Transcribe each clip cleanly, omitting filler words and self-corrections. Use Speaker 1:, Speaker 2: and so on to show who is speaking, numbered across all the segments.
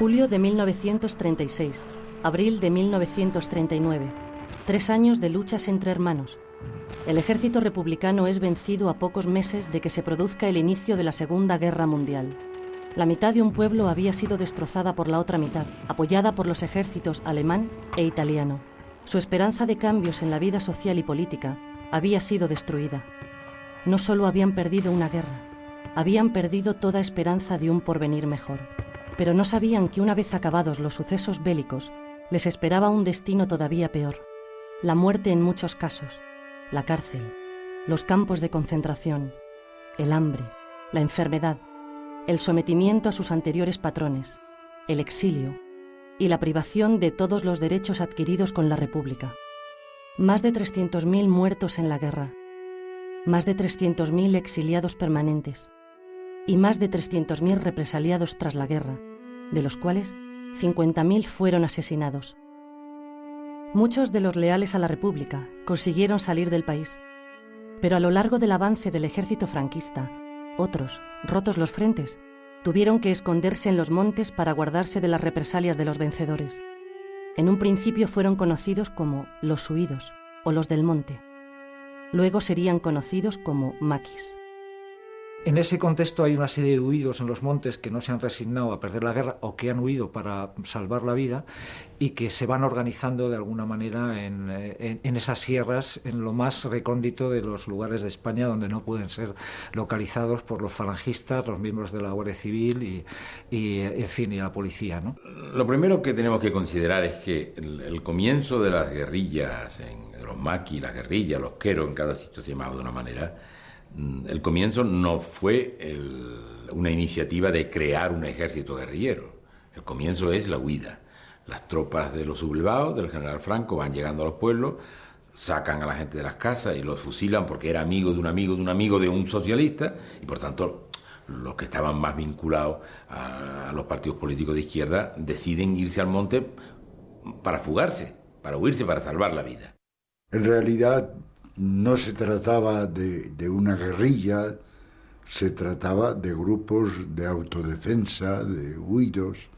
Speaker 1: Julio de 1936, abril de 1939. 3 años de luchas entre hermanos. El ejército republicano es vencido a pocos meses de que se produzca el inicio de la Segunda Guerra Mundial. La mitad de un pueblo había sido destrozada por la otra mitad, apoyada por los ejércitos alemán e italiano. Su esperanza de cambios en la vida social y política había sido destruida. No solo habían perdido una guerra, habían perdido toda esperanza de un porvenir mejor. Pero no sabían que una vez acabados los sucesos bélicos, les esperaba un destino todavía peor. La muerte en muchos casos, la cárcel, los campos de concentración, el hambre, la enfermedad, el sometimiento a sus anteriores patrones, el exilio y la privación de todos los derechos adquiridos con la República. Más de 300.000 muertos en la guerra, más de 300.000 exiliados permanentes y más de 300.000 represaliados tras la guerra, de los cuales 50.000 fueron asesinados. Muchos de los leales a la República consiguieron salir del país, pero a lo largo del avance del ejército franquista, otros, rotos los frentes, tuvieron que esconderse en los montes para guardarse de las represalias de los vencedores. En un principio fueron conocidos como los huidos o los del monte. Luego serían conocidos como maquis.
Speaker 2: En ese contexto hay una serie de huidos en los montes que no se han resignado a perder la guerra o que han huido para salvar la vida y que se van organizando de alguna manera en esas sierras, en lo más recóndito de los lugares de España donde no pueden ser localizados por los falangistas, los miembros de la Guardia Civil y en fin, y la policía, ¿no?
Speaker 3: Lo primero que tenemos que considerar es que el comienzo de las guerrillas, los maquis, las guerrillas, los queros, en cada sitio se llamaba de una manera. El comienzo no fue una iniciativa de crear un ejército guerrillero. El comienzo es la huida. Las tropas de los sublevados, del general Franco, van llegando a los pueblos, sacan a la gente de las casas y los fusilan porque era amigo de un amigo de un amigo de un socialista, y por tanto los que estaban más vinculados a los partidos políticos de izquierda deciden irse al monte para fugarse, para huirse, para salvar la vida.
Speaker 4: En realidad no se trataba de una guerrilla, se trataba de grupos de autodefensa, de huidos,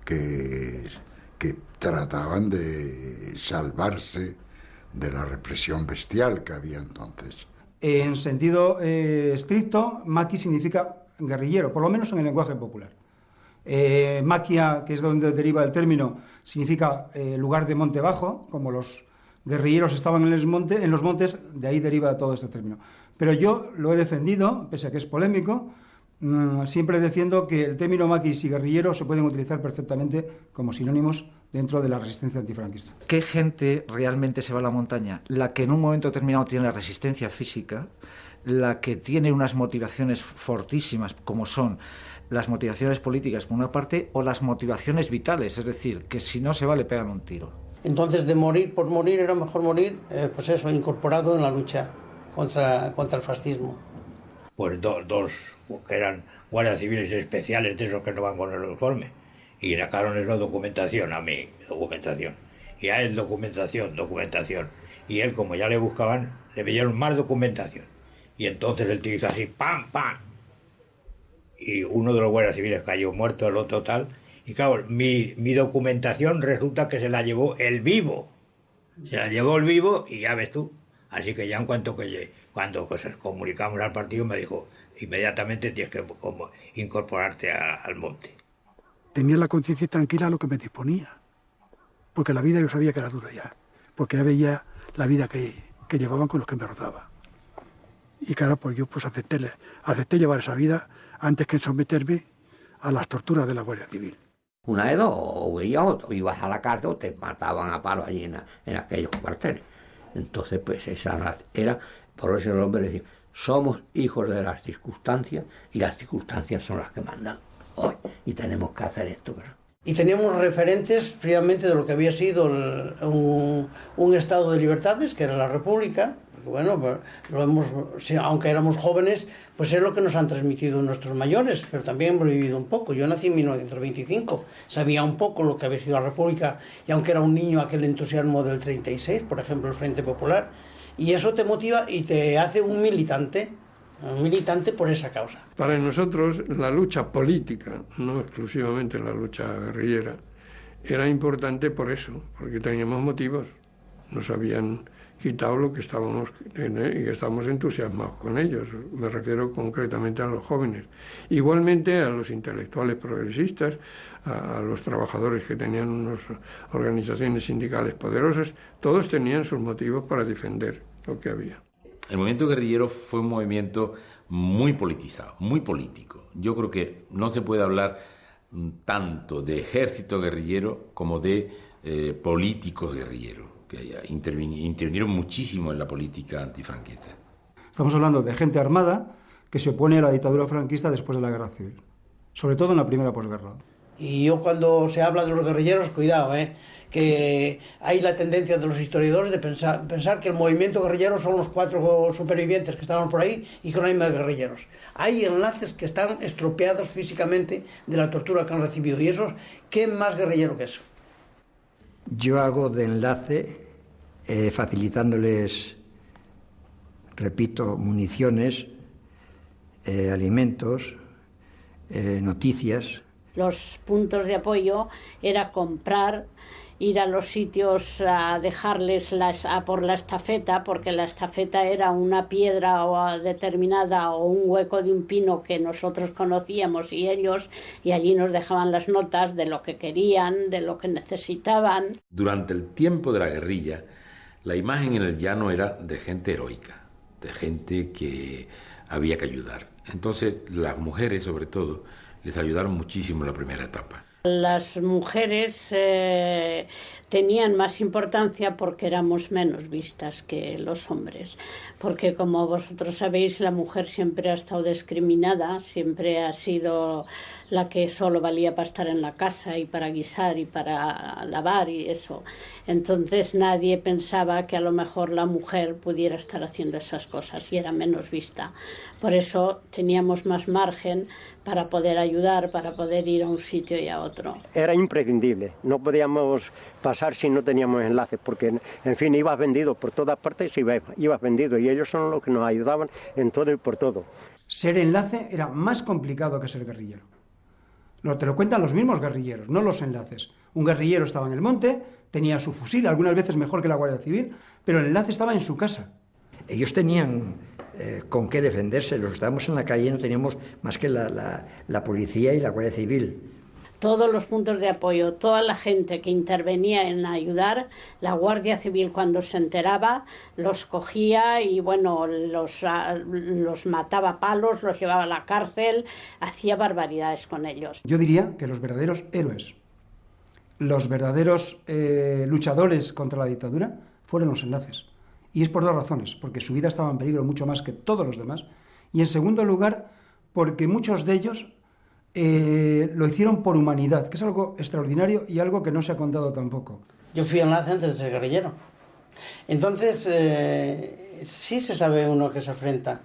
Speaker 4: que trataban de salvarse de la represión bestial que había entonces.
Speaker 5: En sentido estricto, maqui significa guerrillero, por lo menos en el lenguaje popular. Maquia, que es donde deriva el término, significa lugar de monte bajo, como los guerrilleros estaban en los montes, de ahí deriva todo este término. Pero yo lo he defendido, pese a que es polémico, siempre defiendo que el término maquis y guerrillero se pueden utilizar perfectamente como sinónimos dentro de la resistencia antifranquista.
Speaker 2: ¿Qué gente realmente se va a la montaña? La que en un momento determinado tiene la resistencia física, la que tiene unas motivaciones fortísimas, como son las motivaciones políticas por una parte, o las motivaciones vitales, es decir, que si no se va le pegan un tiro.
Speaker 6: Entonces, de morir por morir, era mejor morir, pues eso, incorporado en la lucha contra el fascismo.
Speaker 7: Pues dos que eran guardias civiles especiales, de esos que no van con el uniforme, y sacaron la documentación, a mí, documentación, y a él documentación, y él, como ya le buscaban, le pidieron más documentación, y entonces el tío hizo así, ¡pam, pam! Y uno de los guardias civiles cayó muerto, el otro tal. Y claro, mi documentación resulta que se la llevó el vivo. Se la llevó el vivo y ya ves tú. Así que ya en cuando comunicamos al partido me dijo, inmediatamente tienes que incorporarte al monte.
Speaker 8: Tenía la conciencia tranquila a lo que me disponía. Porque la vida yo sabía que era dura ya. Porque ya veía la vida que llevaban con los que me rodeaban. Y claro, pues yo pues acepté llevar esa vida antes que someterme a las torturas de la Guardia Civil.
Speaker 9: Una de dos, o ibas a la cárcel o te mataban a palo allí en aquellos cuarteles. Entonces, pues esa era, por eso el hombre decía, somos hijos de las circunstancias y las circunstancias son las que mandan hoy y tenemos que hacer esto, ¿verdad?
Speaker 6: Y teníamos referentes previamente de lo que había sido un estado de libertades, que era la República. Bueno, aunque éramos jóvenes, pues es lo que nos han transmitido nuestros mayores, pero también hemos vivido un poco. Yo nací en 1925, sabía un poco lo que había sido la República, y aunque era un niño, aquel entusiasmo del 36, por ejemplo, el Frente Popular, y eso te motiva y te hace un militante, militante por esa causa.
Speaker 10: Para nosotros la lucha política, no exclusivamente la lucha guerrillera, era importante por eso, porque teníamos motivos. Nos habían quitado lo que estábamos y estábamos entusiasmados con ellos. Me refiero concretamente a los jóvenes. Igualmente a los intelectuales progresistas, a los trabajadores que tenían unas organizaciones sindicales poderosas, todos tenían sus motivos para defender lo que había.
Speaker 3: El movimiento guerrillero fue un movimiento muy politizado, muy político. Yo creo que no se puede hablar tanto de ejército guerrillero como de políticos guerrilleros, que intervinieron muchísimo en la política antifranquista.
Speaker 5: Estamos hablando de gente armada que se opone a la dictadura franquista después de la Guerra Civil, sobre todo en la primera posguerra.
Speaker 6: Y yo cuando se habla de los guerrilleros, cuidado, que hay la tendencia de los historiadores de pensar que el movimiento guerrillero son los 4 supervivientes que estaban por ahí y que no hay más guerrilleros. Hay enlaces que están estropeados físicamente de la tortura que han recibido. Y esos, ¿qué más guerrillero que eso?
Speaker 11: Yo hago de enlace facilitándoles, repito, municiones, alimentos, noticias.
Speaker 12: Los puntos de apoyo era comprar, ir a los sitios a dejarles por la estafeta, porque la estafeta era una piedra determinada o un hueco de un pino que nosotros conocíamos y ellos, y allí nos dejaban las notas de lo que querían, de lo que necesitaban.
Speaker 3: Durante el tiempo de la guerrilla, la imagen en el llano era de gente heroica, de gente que había que ayudar. Entonces las mujeres, sobre todo, les ayudaron muchísimo en la primera etapa.
Speaker 12: Las mujeres tenían más importancia porque éramos menos vistas que los hombres, porque como vosotros sabéis, la mujer siempre ha estado discriminada, siempre ha sido la que solo valía para estar en la casa y para guisar y para lavar y eso. Entonces nadie pensaba que a lo mejor la mujer pudiera estar haciendo esas cosas y era menos vista. Por eso teníamos más margen para poder ayudar, para poder ir a un sitio y a otro.
Speaker 13: Era imprescindible, no podíamos pasar si no teníamos enlaces, porque en fin ibas vendido por todas partes, ibas vendido y ellos son los que nos ayudaban en todo y por todo.
Speaker 5: Ser enlace era más complicado que ser guerrillero. Te lo cuentan los mismos guerrilleros, no los enlaces. Un guerrillero estaba en el monte, tenía su fusil, algunas veces mejor que la Guardia Civil, pero el enlace estaba en su casa.
Speaker 11: Ellos tenían con qué defenderse, los estábamos en la calle, no teníamos más que la policía y la Guardia Civil.
Speaker 12: Todos los puntos de apoyo, toda la gente que intervenía en ayudar, la Guardia Civil cuando se enteraba los cogía y bueno, los mataba a palos, los llevaba a la cárcel, hacía barbaridades con ellos.
Speaker 5: Yo diría que los verdaderos héroes, los verdaderos luchadores contra la dictadura fueron los enlaces. Y es por 2 razones, porque su vida estaba en peligro mucho más que todos los demás, y en segundo lugar, porque muchos de ellos lo hicieron por humanidad, que es algo extraordinario y algo que no se ha contado tampoco.
Speaker 6: Yo fui enlace antes de ser guerrillero. Entonces, sí se sabe uno que se enfrenta.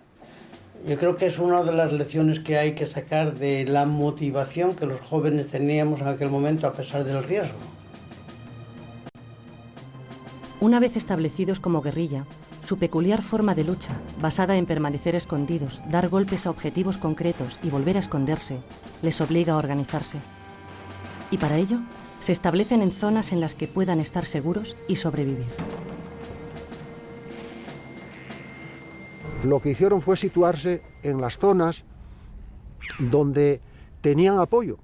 Speaker 6: Yo creo que es una de las lecciones que hay que sacar de la motivación que los jóvenes teníamos en aquel momento a pesar del riesgo.
Speaker 1: Una vez establecidos como guerrilla, su peculiar forma de lucha, basada en permanecer escondidos, dar golpes a objetivos concretos y volver a esconderse, les obliga a organizarse. Y para ello, se establecen en zonas en las que puedan estar seguros y sobrevivir.
Speaker 14: Lo que hicieron fue situarse en las zonas donde tenían apoyo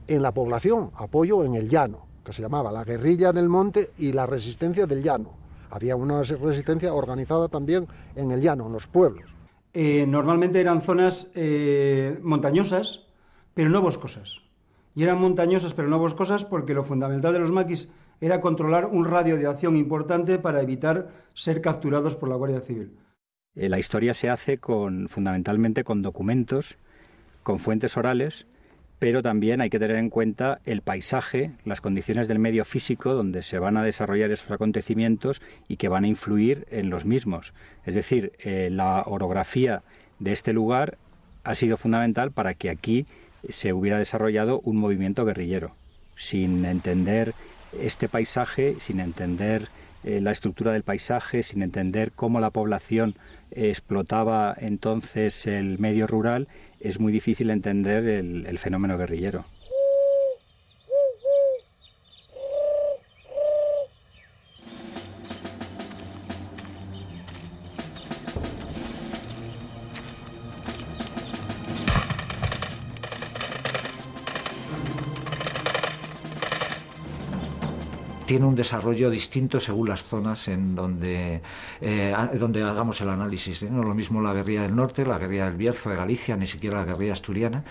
Speaker 14: en la población, apoyo en el llano, que se llamaba la guerrilla del monte y la resistencia del llano. Había una resistencia organizada también en el llano, en los pueblos.
Speaker 5: Normalmente eran zonas montañosas, pero no boscosas. Y eran montañosas, pero no boscosas, porque lo fundamental de los maquis era controlar un radio de acción importante para evitar ser capturados por la Guardia Civil.
Speaker 15: La historia se hace fundamentalmente con documentos, con fuentes orales, pero también hay que tener en cuenta el paisaje, las condiciones del medio físico donde se van a desarrollar esos acontecimientos y que van a influir en los mismos. Es decir, la orografía de este lugar ha sido fundamental para que aquí se hubiera desarrollado un movimiento guerrillero. Sin entender este paisaje, sin entender la estructura del paisaje, sin entender cómo la población explotaba entonces el medio rural, es muy difícil entender el fenómeno guerrillero.
Speaker 2: Tiene un desarrollo distinto según las zonas en donde hagamos el análisis. No es lo mismo la guerrilla del norte, la guerrilla del Bierzo de Galicia, ni siquiera la guerrilla asturiana,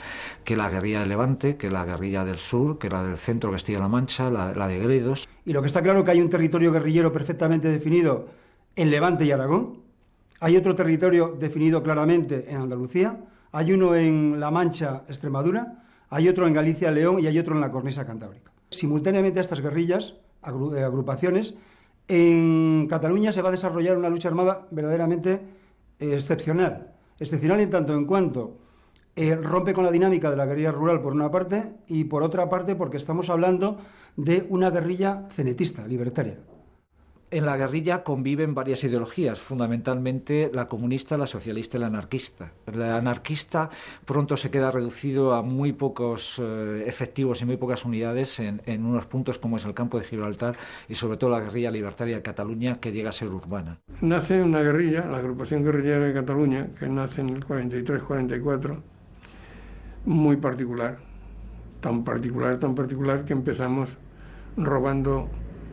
Speaker 2: que la guerrilla del Levante, que la guerrilla del sur, que la del centro Castilla-La Mancha, la de Gredos.
Speaker 5: Y lo que está claro es que hay un territorio guerrillero perfectamente definido en Levante y Aragón, hay otro territorio definido claramente en Andalucía, hay uno en La Mancha, Extremadura, hay otro en Galicia, León y hay otro en la cornisa cantábrica. Simultáneamente a estas guerrillas, agrupaciones, en Cataluña se va a desarrollar una lucha armada verdaderamente excepcional en tanto en cuanto rompe con la dinámica de la guerrilla rural por una parte y por otra parte porque estamos hablando de una guerrilla cenetista, libertaria.
Speaker 2: En la guerrilla conviven varias ideologías, fundamentalmente la comunista, la socialista y la anarquista. La anarquista pronto se queda reducido a muy pocos efectivos y muy pocas unidades en unos puntos como es el campo de Gibraltar y sobre todo la guerrilla libertaria de Cataluña, que llega a ser urbana.
Speaker 10: Nace una guerrilla, la agrupación guerrillera de Cataluña, que nace en el 43-44, muy particular, tan particular que empezamos robando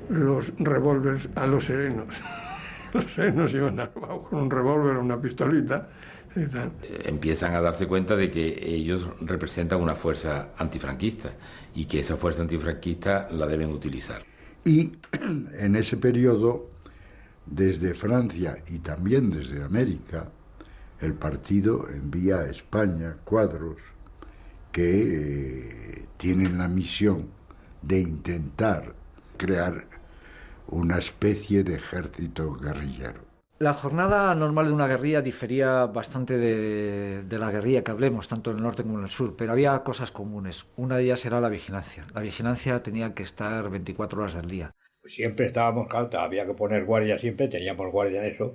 Speaker 10: los revólveres a los serenos. Los serenos iban armados con un revólver o una pistolita. Y tal.
Speaker 3: Empiezan a darse cuenta de que ellos representan una fuerza antifranquista y que esa fuerza antifranquista la deben utilizar.
Speaker 4: Y en ese periodo, desde Francia y también desde América, el partido envía a España cuadros que tienen la misión de intentar crear una especie de ejército guerrillero.
Speaker 2: La jornada normal de una guerrilla difería bastante de la guerrilla que hablemos, tanto en el norte como en el sur, pero había cosas comunes. Una de ellas era la vigilancia. La vigilancia tenía que estar 24 horas al día.
Speaker 7: Pues siempre estábamos, había que poner guardia siempre, teníamos guardia en eso,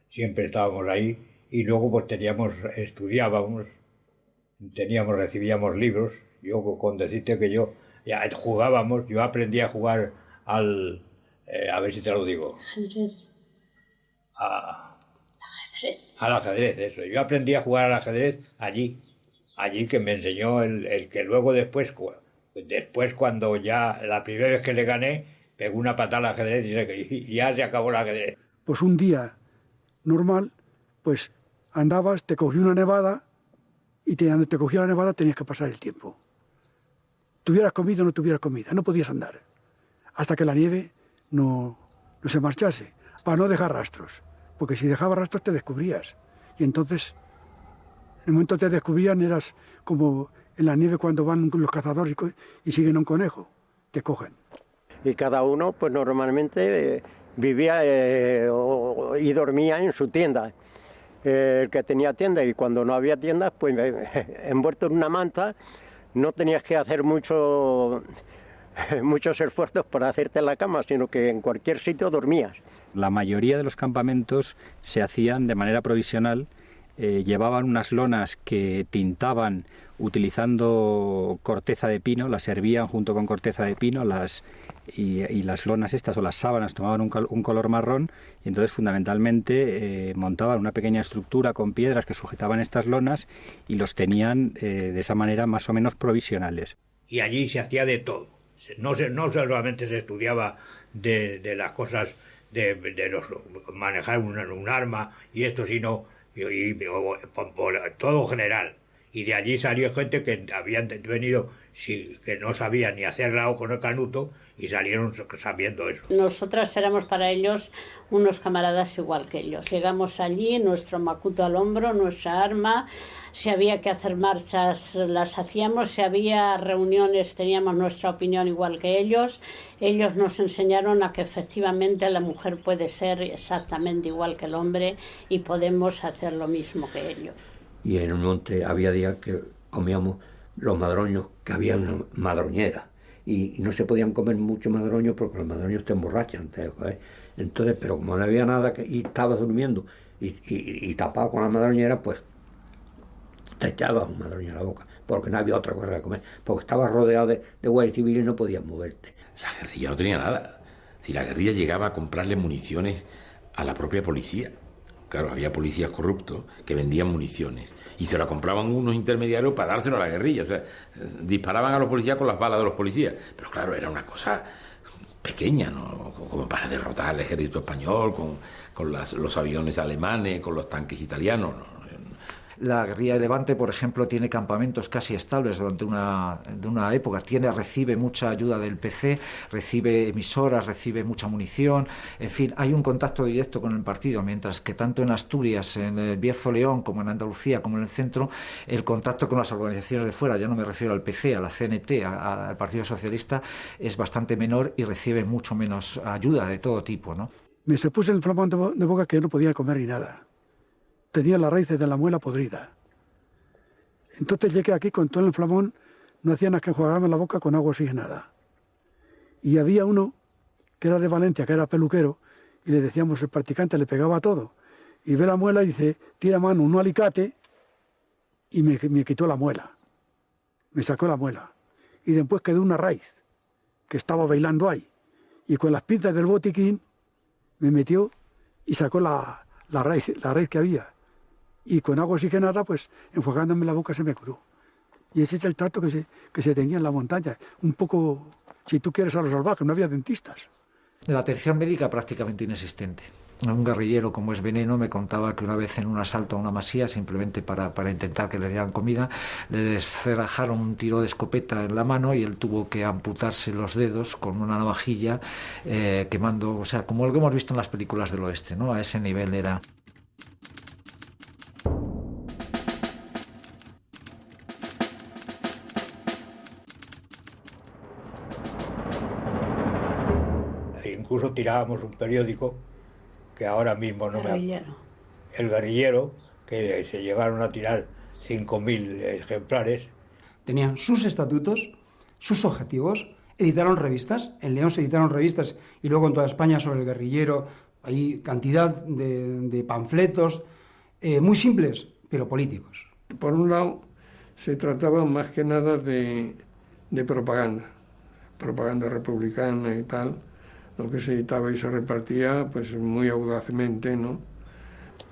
Speaker 7: siempre estábamos ahí y luego pues estudiábamos, recibíamos libros. Yo con decirte que yo aprendí a jugar a ver si te lo digo.
Speaker 12: Ajedrez.
Speaker 7: Al ajedrez, eso. Yo aprendí a jugar al ajedrez allí que me enseñó el que luego después cuando ya la primera vez que le gané, pegó una patada al ajedrez y ya se acabó el ajedrez.
Speaker 8: Pues un día normal, pues andabas, te cogió una nevada y donde te cogió la nevada tenías que pasar el tiempo. Tuvieras comida o no tuvieras comida, no podías andar hasta que la nieve no se marchase, para no dejar rastros, porque si dejabas rastros te descubrías, y entonces, en el momento que te descubrían eras como en la nieve cuando van los cazadores y siguen a un conejo, te cogen.
Speaker 13: Y cada uno, pues normalmente vivía y dormía en su tienda, el que tenía tienda, y cuando no había tiendas, pues envuelto en una manta, no tenías que hacer muchos esfuerzos para hacerte la cama, sino que en cualquier sitio dormías.
Speaker 15: La mayoría de los campamentos se hacían de manera provisional, llevaban unas lonas que tintaban utilizando corteza de pino, las hervían junto con corteza de pino, y las lonas estas o las sábanas tomaban un color marrón, y entonces fundamentalmente montaban una pequeña estructura con piedras que sujetaban estas lonas y los tenían de esa manera más o menos provisionales.
Speaker 7: Y allí se hacía de todo. No solamente se estudiaba de las cosas de manejar un arma y esto, sino por todo general. Y de allí salió gente que habían venido que no sabían ni hacer lao con el canuto y salieron sabiendo eso.
Speaker 12: Nosotras éramos para ellos unos camaradas igual que ellos. Llegamos allí, nuestro macuto al hombro, nuestra arma, si había que hacer marchas las hacíamos, si había reuniones teníamos nuestra opinión igual que ellos. Ellos nos enseñaron a que efectivamente la mujer puede ser exactamente igual que el hombre y podemos hacer lo mismo que ellos.
Speaker 9: Y en el monte había días que comíamos los madroños, que había una madroñera, y no se podían comer mucho madroño porque los madroños te emborrachan. Entonces, pero como no había nada y estabas durmiendo y tapado con la madroñera, pues te echabas un madroño a la boca, porque no había otra cosa que comer, porque estabas rodeado de guardias civiles y no podías moverte.
Speaker 3: La guerrilla no tenía nada. Si la guerrilla llegaba a comprarle municiones a la propia policía. Claro, había policías corruptos que vendían municiones y se la compraban unos intermediarios para dárselo a la guerrilla. O sea, disparaban a los policías con las balas de los policías. Pero claro, era una cosa pequeña, ¿no? Como para derrotar al ejército español, con los aviones alemanes, con los tanques italianos, ¿no?
Speaker 2: La guerrilla de Levante, por ejemplo, tiene campamentos casi estables durante una época. Recibe mucha ayuda del PC, recibe emisoras, recibe mucha munición. En fin, hay un contacto directo con el partido, mientras que tanto en Asturias, en el Bierzo-León, como en Andalucía, como en el centro, el contacto con las organizaciones de fuera, ya no me refiero al PC, a la CNT, al Partido Socialista, es bastante menor y recibe mucho menos ayuda de todo tipo, ¿no?
Speaker 8: Me se puso el inflamón de boca que yo no podía comer ni nada. Tenía las raíces de la muela podrida. Entonces llegué aquí con todo el inflamón, no hacía nada que enjuagarme la boca con agua oxigenada. Y había uno que era de Valencia, que era peluquero, y le decíamos, el practicante le pegaba todo. Y ve la muela y dice, tira mano un alicate, y me quitó la muela. Me sacó la muela. Y después quedó una raíz, que estaba bailando ahí. Y con las pinzas del botiquín me metió y sacó la raíz que había. Y con agua oxigenada, pues, enjuagándome la boca se me curó. Y ese es el trato que se tenía en la montaña. Un poco, si tú quieres, a lo salvaje, no había dentistas.
Speaker 2: La atención médica prácticamente inexistente. Un guerrillero como es Veneno me contaba que una vez en un asalto a una masía, simplemente para intentar que le dieran comida, le descerrajaron un tiro de escopeta en la mano y él tuvo que amputarse los dedos con una navajilla, quemando, o sea, como lo que hemos visto en las películas del oeste, ¿no? A ese nivel era.
Speaker 7: Incluso tirábamos un periódico que ahora mismo no me... El Guerrillero, que se llegaron a tirar 5.000 ejemplares.
Speaker 5: Tenían sus estatutos, sus objetivos, editaron revistas, en León se editaron revistas y luego en toda España sobre el guerrillero, hay cantidad de panfletos, muy simples, pero políticos.
Speaker 10: Por un lado, se trataba más que nada de propaganda republicana y tal. Lo que se editaba y se repartía, pues muy audazmente, ¿no?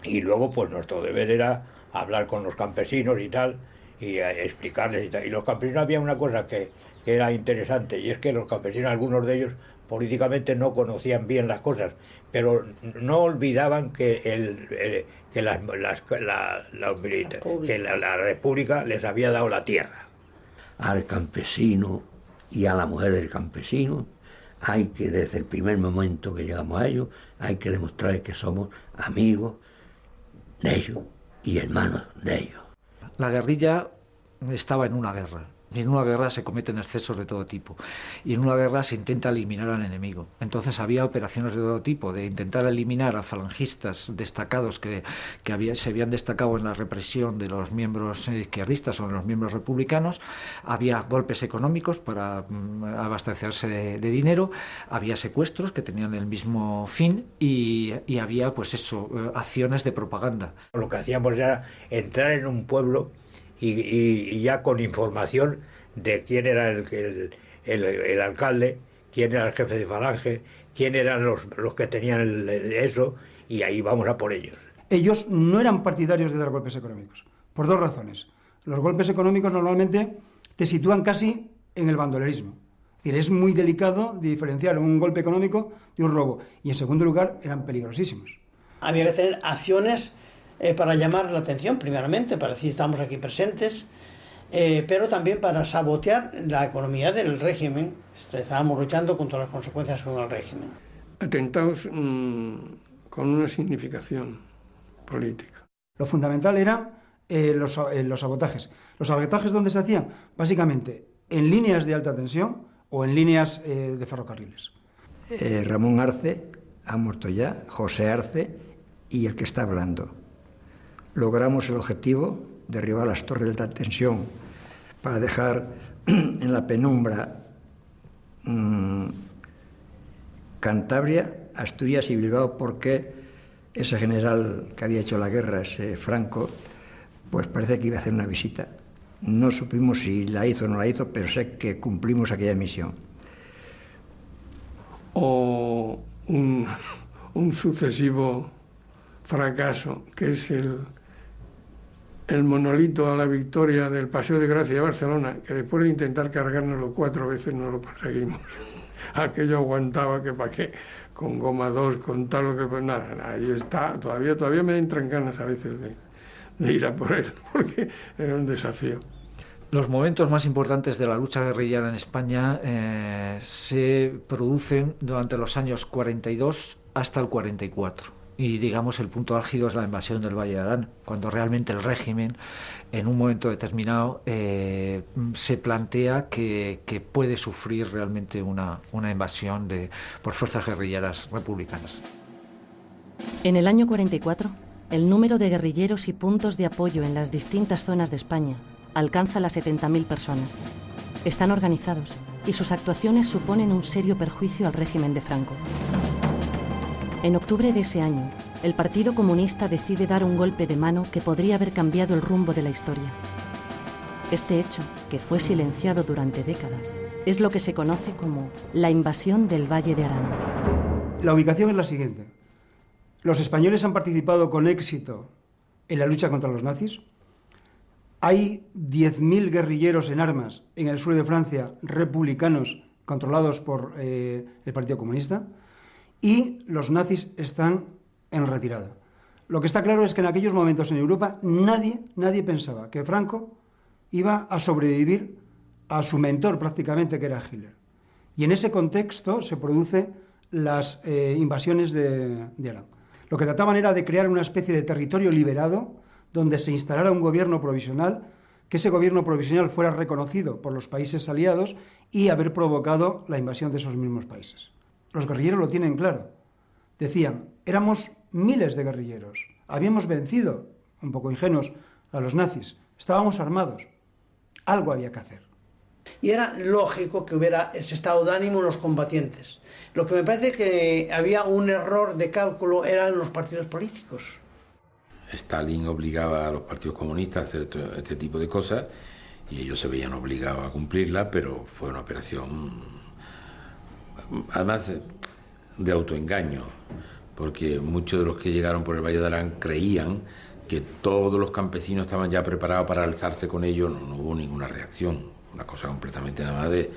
Speaker 7: Y luego, pues nuestro deber era hablar con los campesinos y tal, y explicarles y tal. Y los campesinos, había una cosa que era interesante, y es que los campesinos, algunos de ellos, políticamente no conocían bien las cosas, pero no olvidaban que la República les había dado la tierra.
Speaker 9: Al campesino y a la mujer del campesino hay que, desde el primer momento que llegamos a ellos, hay que demostrar que somos amigos de ellos y hermanos de ellos.
Speaker 2: La guerrilla estaba en una guerra. Y en una guerra se cometen excesos de todo tipo. Y en una guerra se intenta eliminar al enemigo. Entonces había operaciones de todo tipo, de intentar eliminar a falangistas destacados que se habían destacado en la represión de los miembros izquierdistas o de los miembros republicanos. Había golpes económicos para abastecerse de dinero. Había secuestros que tenían el mismo fin. Y había, pues eso, acciones de propaganda.
Speaker 7: Lo que hacíamos era entrar en un pueblo y ya con información de quién era el alcalde, quién era el jefe de falange, quién eran los que tenían eso, y ahí vamos a por ellos.
Speaker 5: Ellos no eran partidarios de dar golpes económicos, por dos razones. Los golpes económicos normalmente te sitúan casi en el bandolerismo. Es decir, es muy delicado diferenciar un golpe económico de un robo. Y en segundo lugar, eran peligrosísimos.
Speaker 6: Había que tener acciones para llamar la atención, primeramente, para decir estamos aquí presentes, pero también para sabotear la economía del régimen. Estábamos luchando contra las consecuencias con el régimen.
Speaker 10: Atentados con una significación política.
Speaker 5: Lo fundamental eran los sabotajes. ¿Los sabotajes dónde se hacían? Básicamente en líneas de alta tensión o en líneas de ferrocarriles.
Speaker 11: Ramón Arce ha muerto ya, José Arce y el que está hablando. Logramos el objetivo, derribar las torres de alta tensión para dejar en la penumbra Cantabria, Asturias y Bilbao, porque ese general que había hecho la guerra, ese Franco, pues parece que iba a hacer una visita. No supimos si la hizo o no la hizo, pero sé que cumplimos aquella misión.
Speaker 10: O un sucesivo fracaso, que es el monolito a la victoria del Paseo de Gracia de Barcelona, que después de intentar cargárnoslo 4 veces no lo conseguimos. Aquello aguantaba que para qué, con goma 2, con tal, lo que pues nada, ahí está, todavía me entran ganas a veces de ir a por él, porque era un desafío.
Speaker 2: Los momentos más importantes de la lucha guerrillera en España se producen durante los años 42 hasta el 44. Y digamos el punto álgido es la invasión del Valle de Arán, cuando realmente el régimen en un momento determinado se plantea que puede sufrir realmente una invasión por fuerzas guerrilleras republicanas.
Speaker 1: En el año 44, el número de guerrilleros y puntos de apoyo en las distintas zonas de España alcanza las 70.000 personas. Están organizados y sus actuaciones suponen un serio perjuicio al régimen de Franco. En octubre de ese año, el Partido Comunista decide dar un golpe de mano que podría haber cambiado el rumbo de la historia. Este hecho, que fue silenciado durante décadas, es lo que se conoce como la invasión del Valle de Arán.
Speaker 5: La ubicación es la siguiente. Los españoles han participado con éxito en la lucha contra los nazis. Hay 10.000 guerrilleros en armas en el sur de Francia, republicanos, controlados por el Partido Comunista. Y los nazis están en retirada. Lo que está claro es que en aquellos momentos en Europa nadie pensaba que Franco iba a sobrevivir a su mentor prácticamente, que era Hitler. Y en ese contexto se producen las invasiones de Arán. Lo que trataban era de crear una especie de territorio liberado donde se instalara un gobierno provisional, que ese gobierno provisional fuera reconocido por los países aliados y haber provocado la invasión de esos mismos países. Los guerrilleros lo tienen claro. Decían, éramos miles de guerrilleros, habíamos vencido, un poco ingenuos, a los nazis, estábamos armados, algo había que hacer.
Speaker 6: Y era lógico que hubiera ese estado de ánimo en los combatientes. Lo que me parece que había un error de cálculo eran los partidos políticos.
Speaker 3: Stalin obligaba a los partidos comunistas a hacer este tipo de cosas y ellos se veían obligados a cumplirla, pero fue una operación además de autoengaño, porque muchos de los que llegaron por el Valle de Arán creían que todos los campesinos estaban ya preparados para alzarse con ellos. No hubo ninguna reacción, una cosa completamente nada más de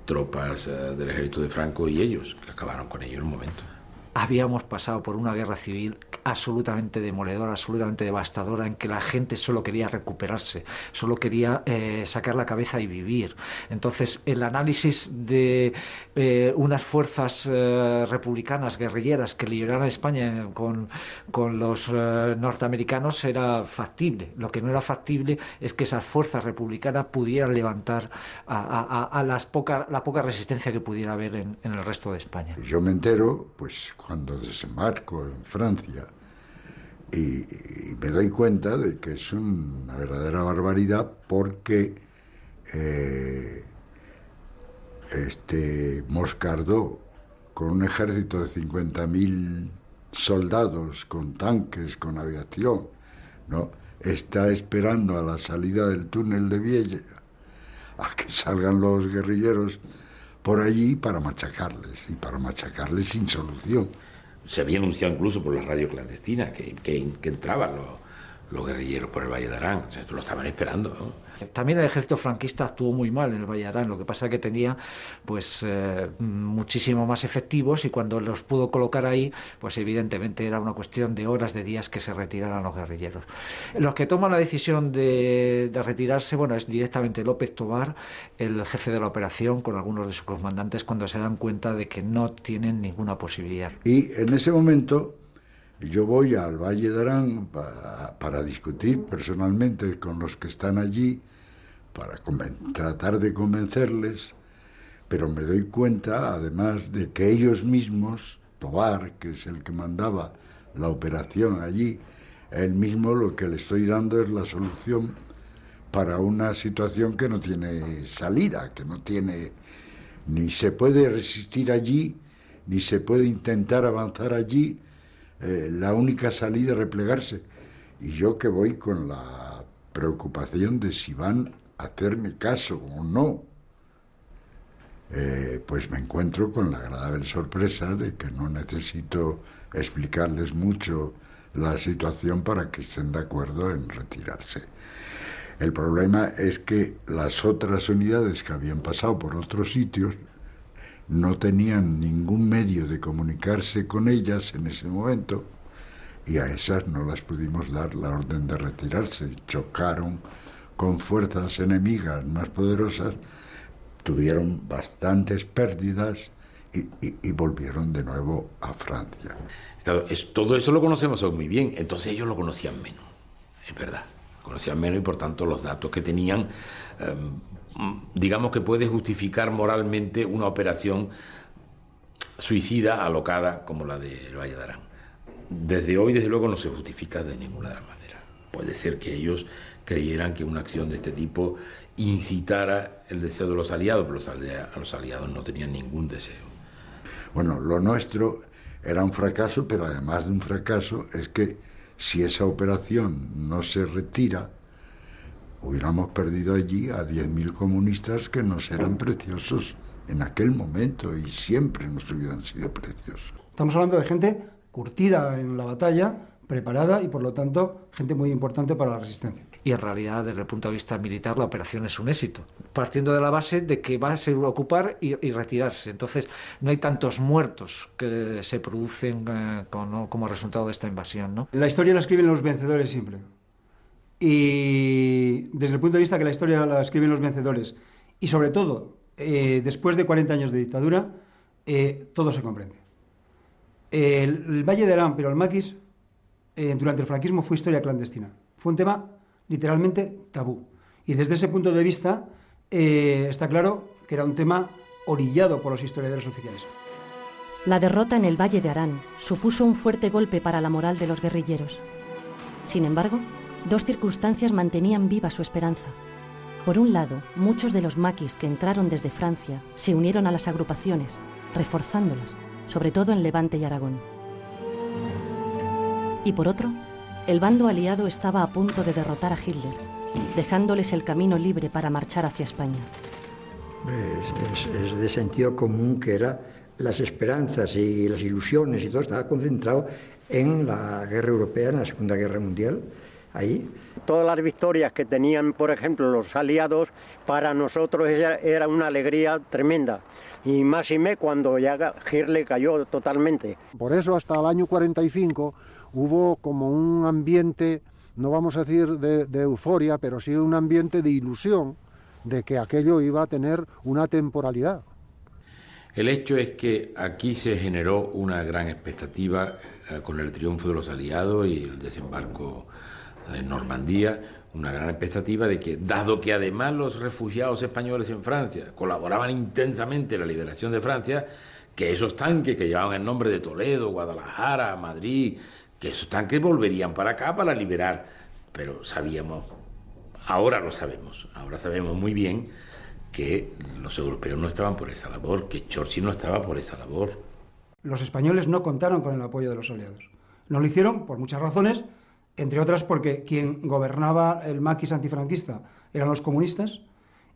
Speaker 3: tropas del ejército de Franco y ellos, que acabaron con ellos en un momento.
Speaker 2: Habíamos pasado por una guerra civil absolutamente demoledora, absolutamente devastadora, en que la gente solo quería recuperarse, solo quería sacar la cabeza y vivir. Entonces, el análisis de unas fuerzas republicanas, guerrilleras, que liberaran a España con los norteamericanos era factible. Lo que no era factible es que esas fuerzas republicanas pudieran levantar a la poca resistencia que pudiera haber en el resto de España.
Speaker 4: Yo me entero, pues, cuando desembarco en Francia y me doy cuenta de que es una verdadera barbaridad, porque Moscardó, con un ejército de 50.000 soldados, con tanques, con aviación, ¿no?, está esperando a la salida del túnel de Viella a que salgan los guerrilleros por allí para machacarles, y para machacarles sin solución.
Speaker 3: Se había anunciado incluso por la radio clandestina que entraban los guerrilleros por el Valle de Arán. O sea, esto lo estaban esperando, ¿no?
Speaker 2: También el ejército franquista actuó muy mal en el Valle de Arán. Lo que pasa es que tenía pues muchísimo más efectivos, y cuando los pudo colocar ahí, pues evidentemente era una cuestión de horas, de días, que se retiraran los guerrilleros. Los que toman la decisión de retirarse, bueno, es directamente López Tovar, el jefe de la operación, con algunos de sus comandantes, cuando se dan cuenta de que no tienen ninguna posibilidad.
Speaker 4: Y en ese momento yo voy al Valle de Arán para discutir personalmente con los que están allí, para tratar de convencerles, pero me doy cuenta, además, de que ellos mismos, Tovar, que es el que mandaba la operación allí, él mismo lo que le estoy dando es la solución para una situación que no tiene salida, que no tiene, ni se puede resistir allí, ni se puede intentar avanzar allí. La única salida es replegarse. Y yo que voy con la preocupación de si van a hacerme caso o no, pues me encuentro con la agradable sorpresa de que no necesito explicarles mucho la situación para que estén de acuerdo en retirarse. El problema es que las otras unidades que habían pasado por otros sitios no tenían ningún medio de comunicarse con ellas en ese momento, y a esas no las pudimos dar la orden de retirarse. Chocaron con fuerzas enemigas más poderosas, tuvieron bastantes pérdidas y volvieron de nuevo a Francia.
Speaker 3: Claro, todo eso lo conocemos hoy muy bien, entonces ellos lo conocían menos, es verdad, conocían menos, y por tanto los datos que tenían, digamos que puede justificar moralmente una operación suicida, alocada, como la de el Valle de Arán. Desde hoy, desde luego, no se justifica de ninguna manera. Puede ser que ellos creyeran que una acción de este tipo incitara el deseo de los aliados, pero los aliados no tenían ningún deseo.
Speaker 4: Bueno, lo nuestro era un fracaso, pero además de un fracaso es que si esa operación no se retira, hubiéramos perdido allí a 10.000 comunistas que nos eran preciosos en aquel momento y siempre nos hubieran sido preciosos.
Speaker 5: Estamos hablando de gente curtida en la batalla, preparada y por lo tanto gente muy importante para la resistencia.
Speaker 2: Y en realidad, desde el punto de vista militar, la operación es un éxito, partiendo de la base de que va a ser ocupar y retirarse. Entonces, no hay tantos muertos que se producen como resultado de esta invasión, ¿no?
Speaker 5: La historia la escriben los vencedores siempre. Y desde el punto de vista que la historia la escriben los vencedores, y sobre todo, después de 40 años de dictadura, todo se comprende. El Valle de Arán, pero el maquis, durante el franquismo fue historia clandestina. Fue un tema literalmente tabú. Y desde ese punto de vista está claro que era un tema orillado por los historiadores oficiales.
Speaker 1: La derrota en el Valle de Arán supuso un fuerte golpe para la moral de los guerrilleros. Sin embargo, dos circunstancias mantenían viva su esperanza. Por un lado, muchos de los maquis que entraron desde Francia se unieron a las agrupaciones, reforzándolas, sobre todo en Levante y Aragón. Y por otro, el bando aliado estaba a punto de derrotar a Hitler, dejándoles el camino libre para marchar hacia España.
Speaker 11: Es de sentido común que era las esperanzas y las ilusiones y todo estaba concentrado en la guerra europea, en la Segunda Guerra Mundial, ahí.
Speaker 13: Todas las victorias que tenían, por ejemplo, los aliados, para nosotros era una alegría tremenda. Y más y me cuando ya Hitler cayó totalmente.
Speaker 14: Por eso hasta el año 45 hubo como un ambiente, no vamos a decir de euforia, pero sí un ambiente de ilusión de que aquello iba a tener una temporalidad.
Speaker 3: El hecho es que aquí se generó una gran expectativa con el triunfo de los aliados y el desembarco en Normandía, una gran expectativa de que, dado que además los refugiados españoles en Francia colaboraban intensamente en la liberación de Francia, que esos tanques que llevaban el nombre de Toledo, Guadalajara, Madrid, que esos tanques volverían para acá para liberar. Pero sabíamos, ahora sabemos muy bien que los europeos no estaban por esa labor, que Churchill no estaba por esa labor.
Speaker 5: Los españoles no contaron con el apoyo de los aliados. No lo hicieron por muchas razones, entre otras porque quien gobernaba el maquis antifranquista eran los comunistas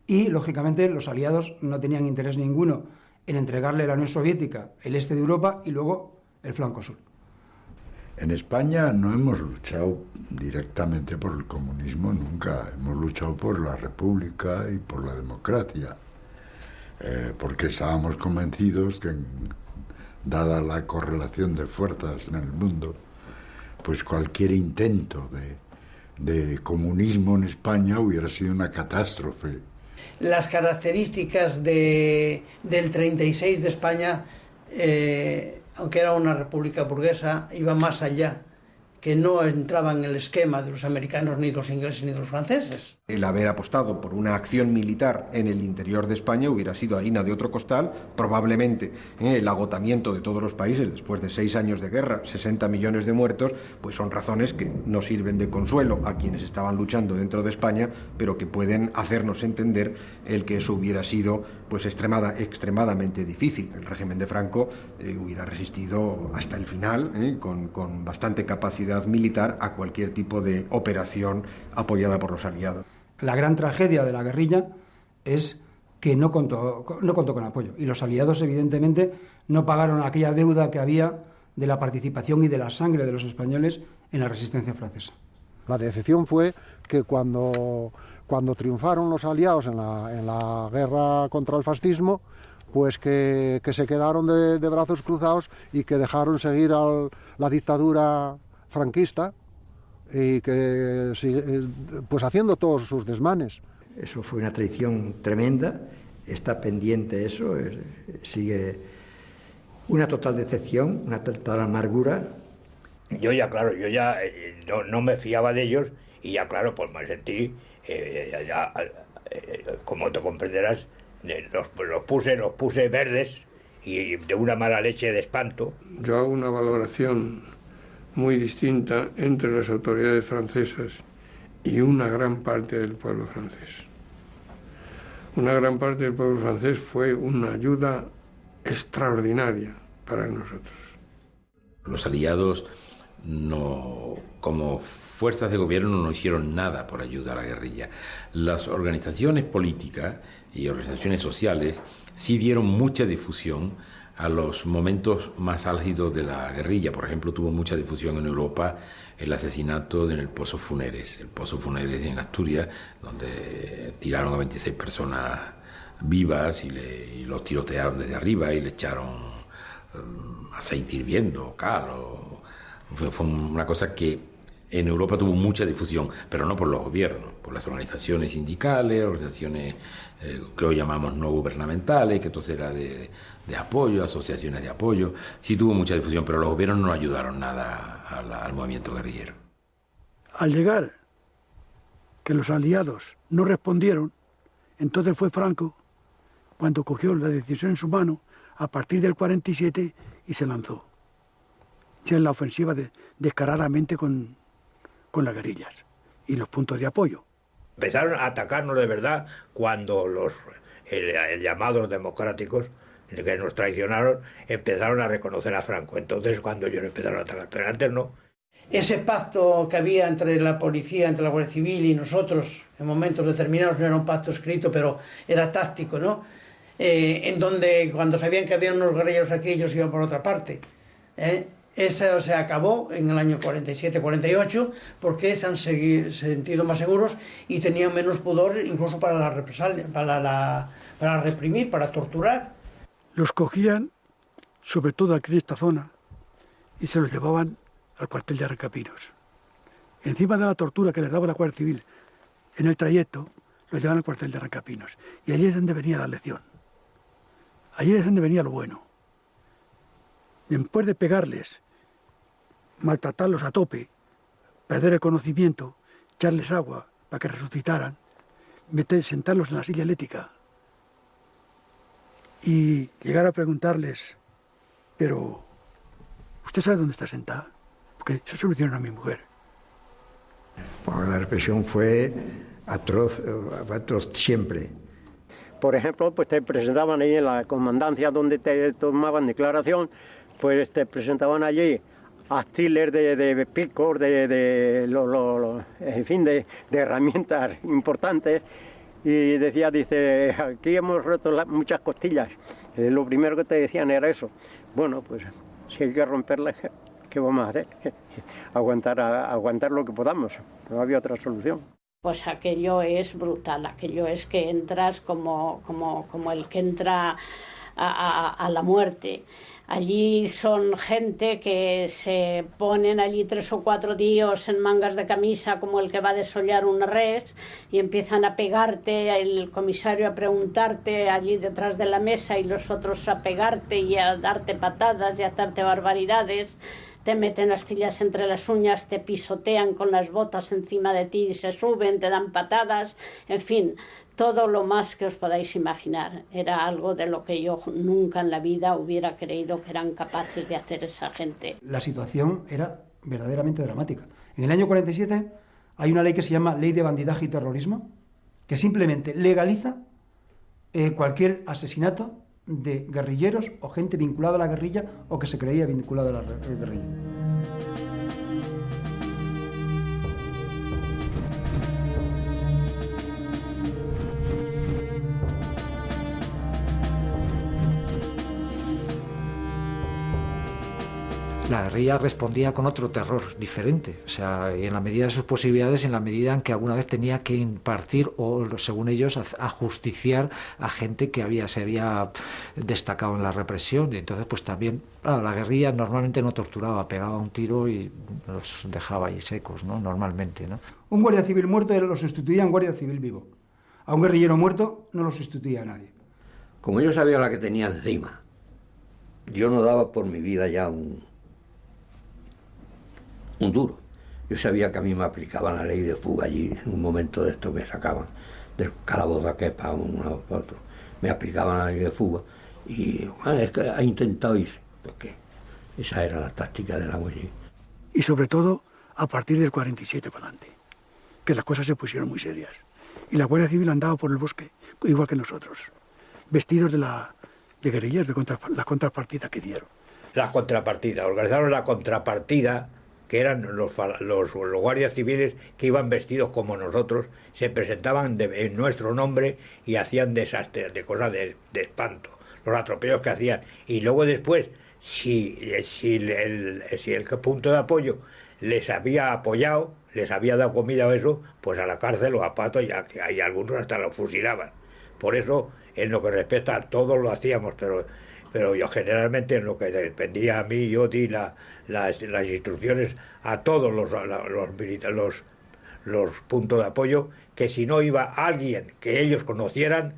Speaker 5: y, lógicamente, los aliados no tenían interés ninguno en entregarle a la Unión Soviética el este de Europa y luego el flanco sur.
Speaker 4: En España no hemos luchado directamente por el comunismo nunca, hemos luchado por la república y por la democracia, porque estábamos convencidos que, dada la correlación de fuerzas en el mundo, pues cualquier intento de comunismo en España hubiera sido una catástrofe.
Speaker 6: Las características del 36 de España, aunque era una república burguesa, iban más allá, que no entraban en el esquema de los americanos, ni de los ingleses, ni de los franceses.
Speaker 16: El haber apostado por una acción militar en el interior de España hubiera sido harina de otro costal. Probablemente el agotamiento de todos los países después de 6 años de guerra, 60 millones de muertos, pues son razones que no sirven de consuelo a quienes estaban luchando dentro de España, pero que pueden hacernos entender el que eso hubiera sido pues extremadamente difícil. El régimen de Franco hubiera resistido hasta el final, con bastante capacidad militar, a cualquier tipo de operación apoyada por los aliados.
Speaker 5: La gran tragedia de la guerrilla es que no contó con apoyo. Y los aliados, evidentemente, no pagaron aquella deuda que había de la participación y de la sangre de los españoles en la resistencia francesa.
Speaker 14: La decepción fue que cuando triunfaron los aliados en la guerra contra el fascismo, pues que se quedaron de brazos cruzados y que dejaron seguir la dictadura franquista, y que pues haciendo todos sus desmanes.
Speaker 11: Eso fue una traición tremenda, está pendiente eso, sigue una total decepción, una total amargura.
Speaker 7: Yo ya no me fiaba de ellos y ya claro, pues me sentí, como te comprenderás, los puse verdes y de una mala leche de espanto.
Speaker 10: Yo hago una valoración muy distinta entre las autoridades francesas y una gran parte del pueblo francés. Una gran parte del pueblo francés fue una ayuda extraordinaria para nosotros.
Speaker 3: Los aliados, como fuerzas de gobierno, no hicieron nada por ayudar a la guerrilla. Las organizaciones políticas y organizaciones sociales sí dieron mucha difusión a los momentos más álgidos de la guerrilla. Por ejemplo, tuvo mucha difusión en Europa el asesinato en el Pozo Funeres. El Pozo Funeres en Asturias, donde tiraron a 26 personas vivas y los tirotearon desde arriba y le echaron aceite hirviendo, cal. Fue una cosa que en Europa tuvo mucha difusión, pero no por los gobiernos, por las organizaciones sindicales, organizaciones que hoy llamamos no gubernamentales, que entonces era de apoyo, asociaciones de apoyo. Sí tuvo mucha difusión, pero los gobiernos no ayudaron nada al movimiento guerrillero.
Speaker 8: Al llegar que los aliados no respondieron, entonces fue Franco cuando cogió la decisión en su mano a partir del 47 y se lanzó ya en la ofensiva descaradamente con las guerrillas y los puntos de apoyo.
Speaker 7: Empezaron a atacarnos de verdad cuando los llamados democráticos que nos traicionaron empezaron a reconocer a Franco. Entonces cuando ellos empezaron a atacar, pero antes no.
Speaker 6: Ese pacto que había entre la policía, entre la Guardia Civil y nosotros en momentos determinados, no era un pacto escrito, pero era táctico, ¿no? En donde cuando sabían que había unos guerrilleros aquí, ellos iban por otra parte. Eso se acabó en el año 47-48 porque se han sentido más seguros y tenían menos pudor incluso para la represalia, para reprimir, para torturar.
Speaker 8: Los cogían, sobre todo aquí en esta zona, y se los llevaban al cuartel de Arrancapinos. Encima de la tortura que les daba la Guardia Civil en el trayecto, los llevaban al cuartel de Arrancapinos. Y allí es donde venía la lección. Allí es donde venía lo bueno. Después de pegarles, maltratarlos a tope, perder el conocimiento, echarles agua para que resucitaran, sentarlos en la silla eléctrica y llegar a preguntarles, pero ¿usted sabe dónde está sentada? Porque eso se lo hicieron a mi mujer.
Speaker 11: Porque la represión fue atroz siempre.
Speaker 13: Por ejemplo, pues te presentaban ahí en la comandancia donde te tomaban declaración, pues te presentaban allí astiles de picos, en fin, de herramientas importantes, y dice, aquí hemos roto muchas costillas. Lo primero que te decían era eso. Bueno, pues si hay que romperlas, ¿qué vamos a hacer? aguantar lo que podamos, no había otra solución.
Speaker 12: Pues aquello es brutal, aquello es que entras como el que entra a la muerte. Allí son gente que se ponen allí 3 o 4 tíos en mangas de camisa como el que va a desollar una res y empiezan a pegarte, el comisario a preguntarte allí detrás de la mesa y los otros a pegarte y a darte patadas y a darte barbaridades. te meten astillas entre las uñas, te pisotean con las botas encima de ti, se suben, te dan patadas, en fin, todo lo más que os podáis imaginar. Era algo de lo que yo nunca en la vida hubiera creído que eran capaces de hacer esa gente.
Speaker 5: La situación era verdaderamente dramática. En el año 47 hay una ley que se llama Ley de Bandidaje y Terrorismo, que simplemente legaliza cualquier asesinato de guerrilleros o gente vinculada a la guerrilla o que se creía vinculada a la guerrilla.
Speaker 2: La guerrilla respondía con otro terror diferente, o sea, en la medida de sus posibilidades, en la medida en que alguna vez tenía que impartir o, según ellos, ajusticiar a gente que se había destacado en la represión. Y entonces, pues también, claro, la guerrilla normalmente no torturaba, pegaba un tiro y los dejaba ahí secos, ¿no? Normalmente, ¿no?
Speaker 5: Un guardia civil muerto lo sustituía a un guardia civil vivo. A un guerrillero muerto no lo sustituía a nadie.
Speaker 9: Como yo sabía la que tenía encima, yo no daba por mi vida ya un duro. Yo sabía que a mí me aplicaban la ley de fuga allí, en un momento de esto me sacaban del calabozo de aquel para uno para otro. Me aplicaban la ley de fuga y es que ha intentado irse, porque esa era la táctica de la huella.
Speaker 8: Y sobre todo a partir del 47 para adelante, que las cosas se pusieron muy serias. Y la Guardia Civil andaba por el bosque igual que nosotros, vestidos de guerrilleros, las contrapartidas que dieron.
Speaker 7: Las contrapartidas, organizaron la contrapartida, que eran los guardias civiles que iban vestidos como nosotros, se presentaban en nuestro nombre y hacían desastres, de cosas de espanto, los atropellos que hacían. Y luego después, si el punto de apoyo les había apoyado, les había dado comida o eso, pues a la cárcel o a pato, y algunos hasta los fusilaban. Por eso, en lo que respecta a todos lo hacíamos, pero yo generalmente en lo que dependía a mí, yo di las instrucciones a todos los puntos de apoyo, que si no iba alguien que ellos conocieran,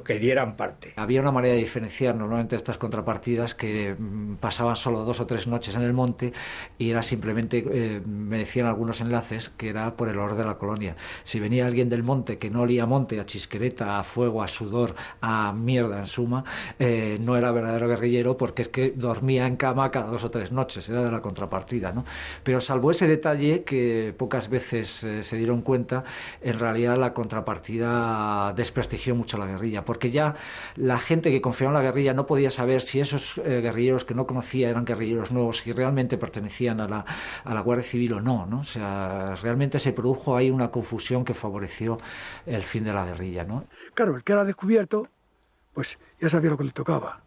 Speaker 7: que dieran parte.
Speaker 2: Había una manera de diferenciar normalmente estas contrapartidas que pasaban solo 2 o 3 noches en el monte y era simplemente, me decían algunos enlaces, que era por el olor de la colonia. Si venía alguien del monte que no olía a monte, a chisquereta, a fuego, a sudor, a mierda en suma, no era verdadero guerrillero, porque es que dormía en cama cada 2 o 3 noches, era de la contrapartida, ¿no? Pero salvo ese detalle que pocas veces se dieron cuenta, en realidad la contrapartida desprestigió mucho la guerrilla, porque ya la gente que confiaba en la guerrilla no podía saber si esos guerrilleros que no conocía eran guerrilleros nuevos, si realmente pertenecían a la Guardia Civil o no, ¿no? O sea, realmente se produjo ahí una confusión que favoreció el fin de la guerrilla, ¿no?
Speaker 8: Claro, el que era descubierto, pues ya sabía lo que le tocaba,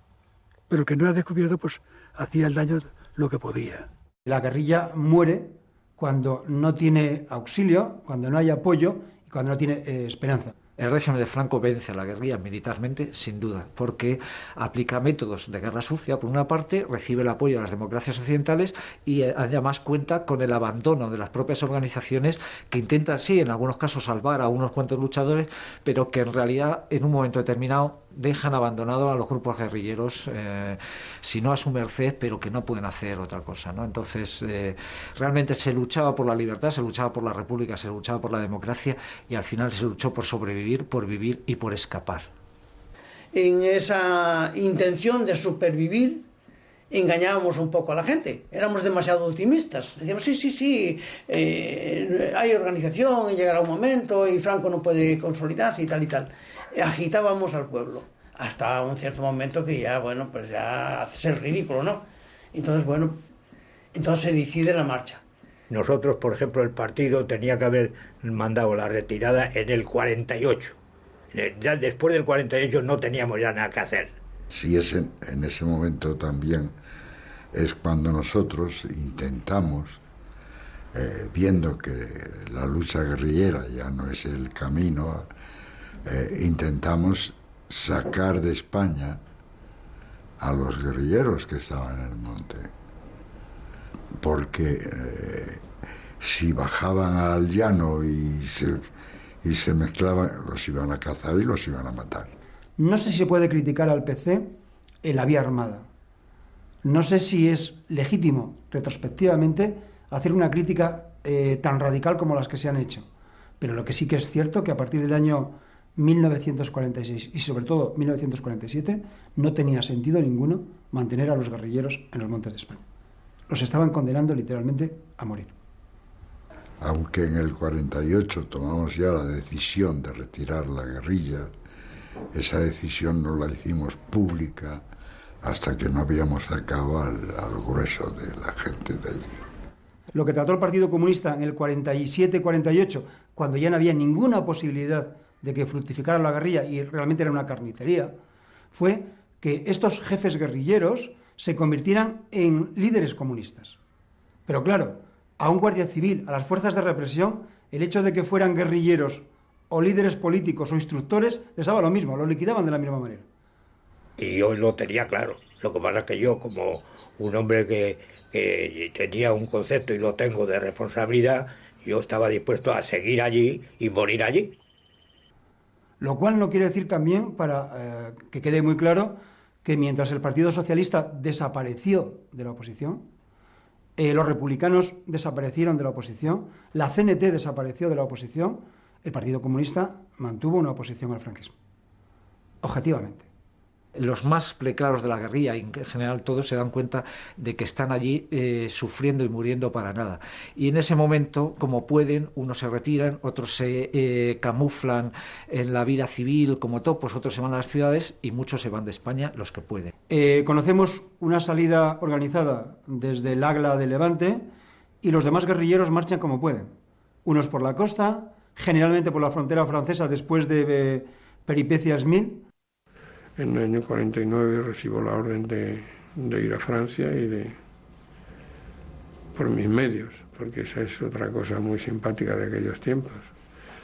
Speaker 8: pero el que no era descubierto, pues hacía el daño lo que podía.
Speaker 5: La guerrilla muere cuando no tiene auxilio, cuando no hay apoyo y cuando no tiene esperanza.
Speaker 2: El régimen de Franco vence a la guerrilla militarmente, sin duda, porque aplica métodos de guerra sucia, por una parte, recibe el apoyo de las democracias occidentales y además cuenta con el abandono de las propias organizaciones que intentan, sí, en algunos casos salvar a unos cuantos luchadores, pero que en realidad, en un momento determinado, dejan abandonado a los grupos guerrilleros, si no a su merced, pero que no pueden hacer otra cosa, ¿no? Entonces, realmente se luchaba por la libertad, se luchaba por la república, se luchaba por la democracia y al final se luchó por sobrevivir, por vivir y por escapar.
Speaker 6: En esa intención de supervivir, engañábamos un poco a la gente, éramos demasiado optimistas, decíamos sí, hay organización y llegará un momento y Franco no puede consolidarse y tal, agitábamos al pueblo, hasta un cierto momento que ya, bueno, pues ya hace el ridículo, ¿no? Entonces se decide la marcha.
Speaker 7: Nosotros, por ejemplo, el partido tenía que haber mandado la retirada en el 48, ya después del 48 no teníamos ya nada que hacer.
Speaker 4: Sí, en ese momento también es cuando nosotros intentamos, viendo que la lucha guerrillera ya no es el camino, intentamos sacar de España a los guerrilleros que estaban en el monte, porque si bajaban al llano y se mezclaban, los iban a cazar y los iban a matar.
Speaker 5: No sé si se puede criticar al PC en la vía armada. No sé si es legítimo, retrospectivamente, hacer una crítica tan radical como las que se han hecho, pero lo que sí que es cierto que a partir del año 1946 y sobre todo 1947 no tenía sentido ninguno mantener a los guerrilleros en los montes de España. Los estaban condenando literalmente a morir.
Speaker 4: Aunque en el 48 tomamos ya la decisión de retirar la guerrilla, esa decisión no la hicimos pública hasta que no habíamos sacado al grueso de la gente de allí.
Speaker 5: Lo que trató el Partido Comunista en el 47-48, cuando ya no había ninguna posibilidad de que fructificara la guerrilla y realmente era una carnicería, fue que estos jefes guerrilleros se convirtieran en líderes comunistas. Pero claro, a un guardia civil, a las fuerzas de represión, el hecho de que fueran guerrilleros o líderes políticos o instructores les daba lo mismo, lo liquidaban de la misma manera.
Speaker 7: Y yo lo tenía claro. Lo que pasa es que yo, como un hombre que tenía un concepto, y lo tengo, de responsabilidad, yo estaba dispuesto a seguir allí y morir allí.
Speaker 5: Lo cual no quiere decir también, para que quede muy claro, que mientras el Partido Socialista desapareció de la oposición, los republicanos desaparecieron de la oposición, la CNT desapareció de la oposición, el Partido Comunista mantuvo una oposición al franquismo. Objetivamente.
Speaker 2: Los más preclaros de la guerrilla, y en general todos, se dan cuenta de que están allí sufriendo y muriendo para nada. Y en ese momento, como pueden, unos se retiran, otros se camuflan en la vida civil como topos, otros se van a las ciudades y muchos se van de España, los que pueden.
Speaker 5: Conocemos una salida organizada desde el Agla de Levante y los demás guerrilleros marchan como pueden. Unos por la costa, generalmente por la frontera francesa después de peripecias mil.
Speaker 10: En el año 49 recibo la orden de ir a Francia por mis medios, porque esa es otra cosa muy simpática de aquellos tiempos.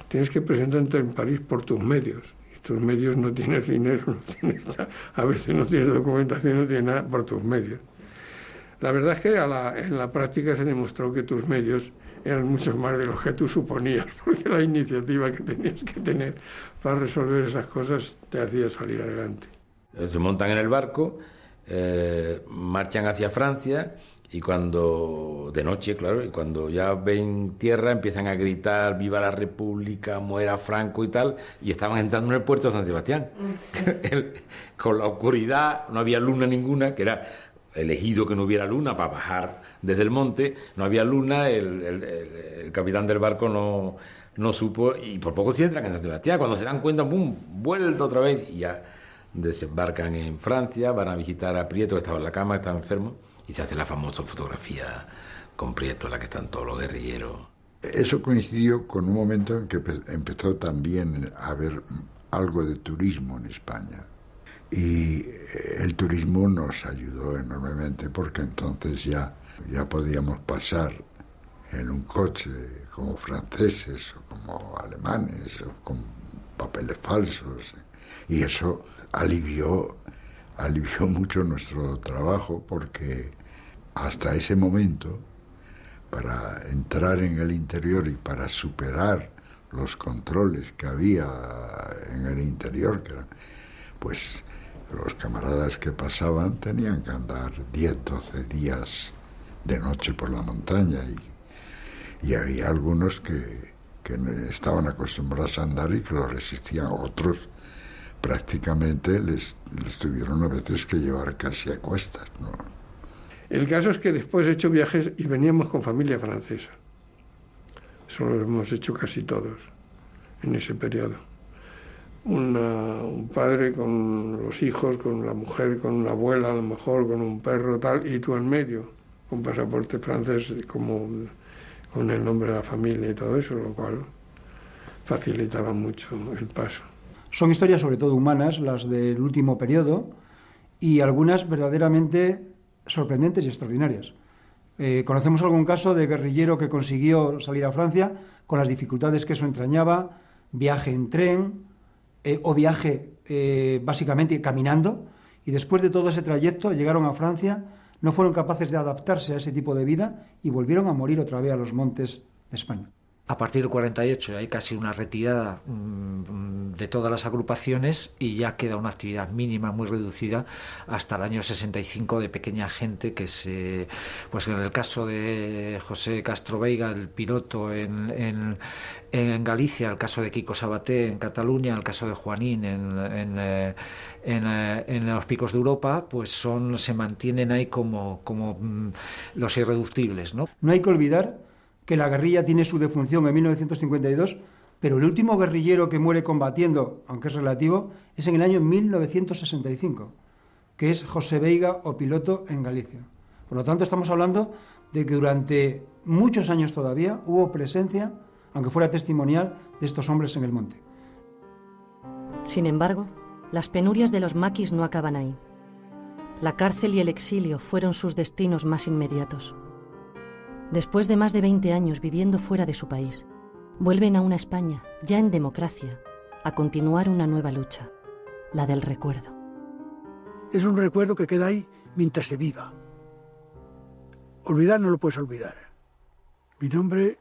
Speaker 10: Tienes que presentarte en París por tus medios, y tus medios no tienes dinero, a veces no tienes documentación, no tienes nada por tus medios. La verdad es que en la práctica se demostró que tus medios eran mucho más de los que tú suponías, porque la iniciativa que tenías que tener para resolver esas cosas te hacía salir adelante.
Speaker 3: Se montan en el barco, marchan hacia Francia y de noche, claro, y cuando ya ven tierra empiezan a gritar "Viva la República, muera Franco" y tal, y estaban entrando en el puerto de San Sebastián. Con la oscuridad, no había luna ninguna, que era elegido que no hubiera luna para bajar desde el monte, no había luna, el capitán del barco no supo, y por poco se entran en San Sebastián. Cuando se dan cuenta, ¡pum!, vuelta otra vez, y ya desembarcan en Francia, van a visitar a Prieto, que estaba en la cama, que estaba enfermo, y se hace la famosa fotografía con Prieto, en la que están todos los guerrilleros.
Speaker 4: Eso coincidió con un momento en que empezó también a haber algo de turismo en España. Y el turismo nos ayudó enormemente, porque entonces ya podíamos pasar en un coche como franceses o como alemanes o con papeles falsos, y eso alivió mucho nuestro trabajo, porque hasta ese momento, para entrar en el interior y para superar los controles que había en el interior, que eran, pues los camaradas que pasaban tenían que andar 10, 12 días de noche por la montaña, y había algunos que estaban acostumbrados a andar y que lo resistían. Otros prácticamente les tuvieron a veces que llevar casi a cuestas, ¿no?
Speaker 10: El caso es que después he hecho viajes y veníamos con familia francesa. Eso lo hemos hecho casi todos en ese periodo. Un padre con los hijos, con la mujer, con una abuela a lo mejor, con un perro, tal, y tú en medio, con pasaporte francés, como con el nombre de la familia y todo eso, lo cual facilitaba mucho el paso.
Speaker 5: Son historias sobre todo humanas, las del último periodo, y algunas verdaderamente sorprendentes y extraordinarias. Conocemos algún caso de guerrillero que consiguió salir a Francia con las dificultades que eso entrañaba, viaje en tren o viaje básicamente caminando, y después de todo ese trayecto llegaron a Francia, no fueron capaces de adaptarse a ese tipo de vida y volvieron a morir otra vez a los montes de España.
Speaker 2: A partir del 48 hay casi una retirada de todas las agrupaciones y ya queda una actividad mínima muy reducida hasta el año 65 de pequeña gente que se, pues en el caso de José Castro Veiga, el piloto en Galicia, el caso de Kiko Sabaté en Cataluña, el caso de Juanín en los picos de Europa, pues se mantienen ahí como los irreductibles, ¿no?
Speaker 5: No hay que olvidar que la guerrilla tiene su defunción en 1952, pero el último guerrillero que muere combatiendo, aunque es relativo, es en el año 1965, que es José Veiga o piloto en Galicia. Por lo tanto, estamos hablando de que durante muchos años todavía hubo presencia, aunque fuera testimonial, de estos hombres en el monte.
Speaker 1: Sin embargo, las penurias de los maquis no acaban ahí. La cárcel y el exilio fueron sus destinos más inmediatos. Después de más de 20 años viviendo fuera de su país, vuelven a una España, ya en democracia, a continuar una nueva lucha, la del recuerdo.
Speaker 8: Es un recuerdo que queda ahí mientras se viva. Olvidar no lo puedes olvidar. Mi nombre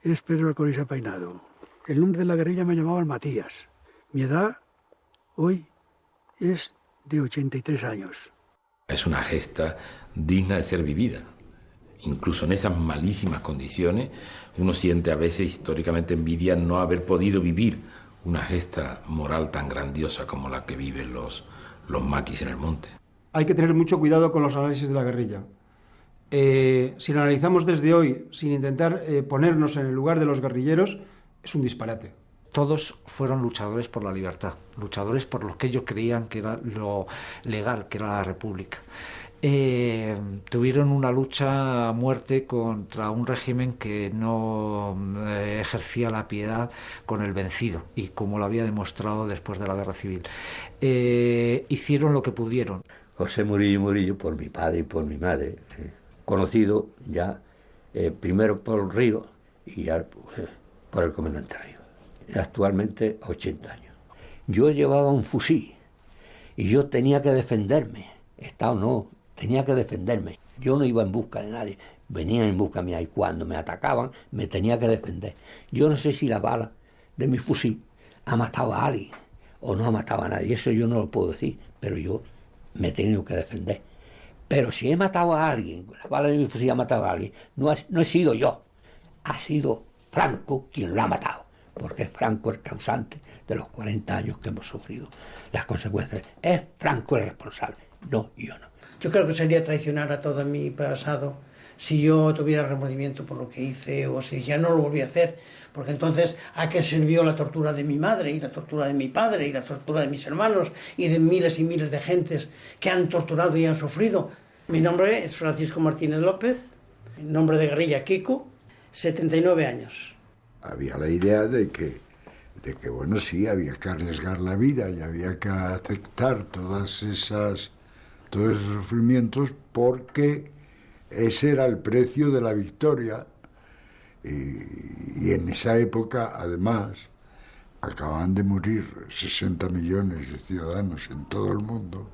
Speaker 8: es Pedro Alcoriza Peinado. El nombre de la guerrilla me llamaban Matías. Mi edad hoy es de 83 años.
Speaker 3: Es una gesta digna de ser vivida. Incluso en esas malísimas condiciones, uno siente a veces históricamente envidia no haber podido vivir una gesta moral tan grandiosa como la que viven los maquis en el monte.
Speaker 5: Hay que tener mucho cuidado con los análisis de la guerrilla. Si lo analizamos desde hoy, sin intentar ponernos en el lugar de los guerrilleros, es un disparate.
Speaker 2: Todos fueron luchadores por la libertad, luchadores por lo que ellos creían que era lo legal, que era la república. Tuvieron una lucha a muerte contra un régimen que no ejercía la piedad con el vencido, y como lo había demostrado después de la guerra civil. Hicieron lo que pudieron.
Speaker 9: José Murillo, por mi padre y por mi madre, conocido ya primero por Río y ya por el comandante Río. Actualmente 80 años. Yo llevaba un fusil y yo tenía que defenderme, está o no, tenía que defenderme. Yo no iba en busca de nadie, venían en busca mía y cuando me atacaban me tenía que defender. Yo no sé si la bala de mi fusil ha matado a alguien o no ha matado a nadie, eso yo no lo puedo decir, pero yo me he tenido que defender. Pero si he matado a alguien, la bala de mi fusil ha matado a alguien, no he sido yo, ha sido Franco quien lo ha matado, porque es Franco el causante de los 40 años que hemos sufrido las consecuencias. Es Franco el responsable, no yo no.
Speaker 6: Yo creo que sería traicionar a todo mi pasado si yo tuviera remordimiento por lo que hice o si ya no lo volví a hacer, porque entonces ¿a qué sirvió la tortura de mi madre y la tortura de mi padre y la tortura de mis hermanos y de miles y miles de gentes que han torturado y han sufrido? Mi nombre es Francisco Martínez López, nombre de guerrilla Kiko, 79 años.
Speaker 4: Había la idea de que bueno, sí, había que arriesgar la vida y había que aceptar todos esos sufrimientos porque ese era el precio de la victoria. Y en esa época, además, acababan de morir 60 millones de ciudadanos en todo el mundo.